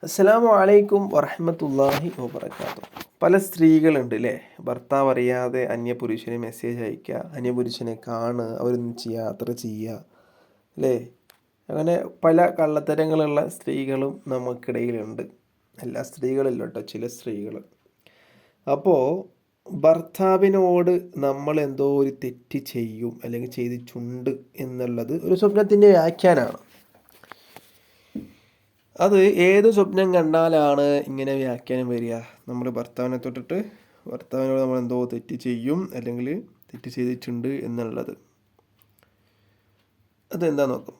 അസ്സലാമു അലൈക്കും വറഹ്മത്തുള്ളാഹി വബറകാതുഹു. പല സ്ത്രീകളുണ്ട് അല്ലേ, ഭർത്താവ് അറിയാതെ അന്യപുരുഷന് മെസ്സേജ് അയക്കുക, അന്യപുരുഷനെ കാണുക, അവരൊന്നിച്ച് യാത്ര ചെയ്യുക അല്ലേ. അങ്ങനെ പല കള്ളത്തരങ്ങളുള്ള സ്ത്രീകളും നമുക്കിടയിലുണ്ട്. എല്ലാ സ്ത്രീകളില്ല കേട്ടോ, ചില സ്ത്രീകൾ. അപ്പോൾ ഭർത്താവിനോട് നമ്മൾ എന്തോ ഒരു തെറ്റ് ചെയ്യും അല്ലെങ്കിൽ ചെയ്തിട്ടുണ്ട് എന്നുള്ളത് ഒരു സ്വപ്നത്തിൻ്റെ വ്യാഖ്യാനമാണ്. അത് ഏത് സ്വപ്നം കണ്ടാലാണ് ഇങ്ങനെ വ്യാഖ്യാനം വരിക? നമ്മൾ ഭർത്താവിനെ തൊട്ടിട്ട് ഭർത്താവിനോട് നമ്മൾ എന്തോ തെറ്റ് ചെയ്യും അല്ലെങ്കിൽ തെറ്റ് ചെയ്തിട്ടുണ്ട് എന്നുള്ളത്. അതെന്താ നോക്കും.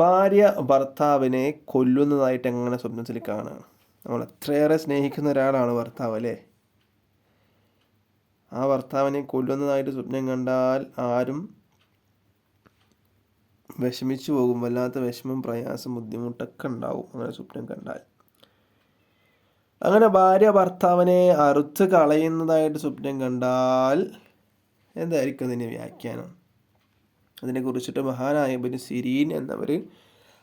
ഭാര്യ ഭർത്താവിനെ കൊല്ലുന്നതായിട്ട് എങ്ങനെ സ്വപ്നത്തിൽ കാണുക? നമ്മൾ എത്രയേറെ സ്നേഹിക്കുന്ന ഒരാളാണ് ഭർത്താവ് അല്ലേ. ആ ഭർത്താവിനെ കൊല്ലുന്നതായിട്ട് സ്വപ്നം കണ്ടാൽ ആരും വിഷമിച്ചു പോകും. വല്ലാത്ത വിഷമം, പ്രയാസം, ബുദ്ധിമുട്ടൊക്കെ ഉണ്ടാവും അങ്ങനെ സ്വപ്നം കണ്ടാൽ. അങ്ങനെ ഭാര്യ ഭർത്താവിനെ അറുത്ത് കളയുന്നതായിട്ട് സ്വപ്നം കണ്ടാൽ എന്തായിരിക്കും അതിൻ്റെ വ്യാഖ്യാനം? അതിനെക്കുറിച്ചിട്ട് മഹാനായ ഇബ്നു സിരീൻ എന്നവർ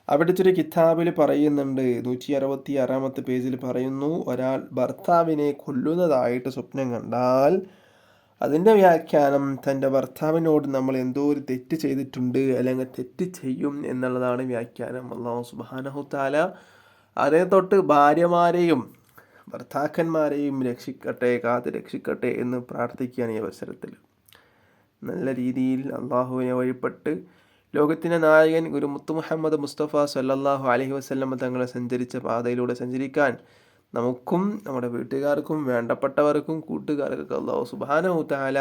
അവിടുത്തെ ഒരു കിതാബിൽ പറയുന്നുണ്ട്. 166-ാമത്തെ പേജിൽ പറയുന്നു, ഒരാൾ ഭർത്താവിനെ കൊല്ലുന്നതായിട്ട് സ്വപ്നം കണ്ടാൽ അതിൻ്റെ വ്യാഖ്യാനം തൻ്റെ ഭർത്താവിനോട് നമ്മൾ എന്തോ ഒരു തെറ്റ് ചെയ്തിട്ടുണ്ട് അല്ലെങ്കിൽ തെറ്റ് ചെയ്യും എന്നുള്ളതാണ് വ്യാഖ്യാനം. അല്ലാഹു സുബ്ഹാനഹു തആല അതേ തൊട്ട് ഭാര്യമാരെയും ഭർത്താക്കന്മാരെയും രക്ഷിക്കട്ടെ, കാത്ത് രക്ഷിക്കട്ടെ എന്ന് പ്രാർത്ഥിക്കുകയാണ് ഈ അവസരത്തിൽ. നല്ല രീതിയിൽ അള്ളാഹുവിനെ വഴിപ്പെട്ട് ലോകത്തിൻ്റെ നായകൻ ഗുരു മുത്തു മുഹമ്മദ് മുസ്തഫ സല്ലല്ലാഹു അലൈഹി വസല്ലം തങ്ങളെ സഞ്ചരിച്ച പാതയിലൂടെ സഞ്ചരിക്കാൻ നമുക്കും നമ്മുടെ വീട്ടുകാർക്കും വേണ്ടപ്പെട്ടവർക്കും കൂട്ടുകാർക്കൊക്കെ അല്ലാഹു സുബ്ഹാനഹു തആല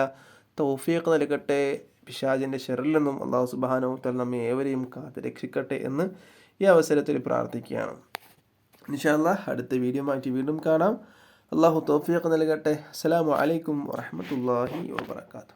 തൗഫീഖ് നൽകട്ടെ. പിശാചിൻ്റെ ശർറിൽ നിന്നും അല്ലാഹു സുബ്ഹാനഹു തആല നമ്മെ ഏവരെയും കാത്ത് രക്ഷിക്കട്ടെ എന്ന് ഈ അവസരത്തിൽ പ്രാർത്ഥിക്കുകയാണ്. ഇൻഷാ അല്ലാഹ് അടുത്ത വീഡിയോ ആയിട്ട് വീണ്ടും കാണാം. അല്ലാഹു തൗഫീഖ് നൽകട്ടെ. അസ്സലാമു അലൈക്കും വറഹ്മത്തുള്ളാഹി വബറകാതുഹു.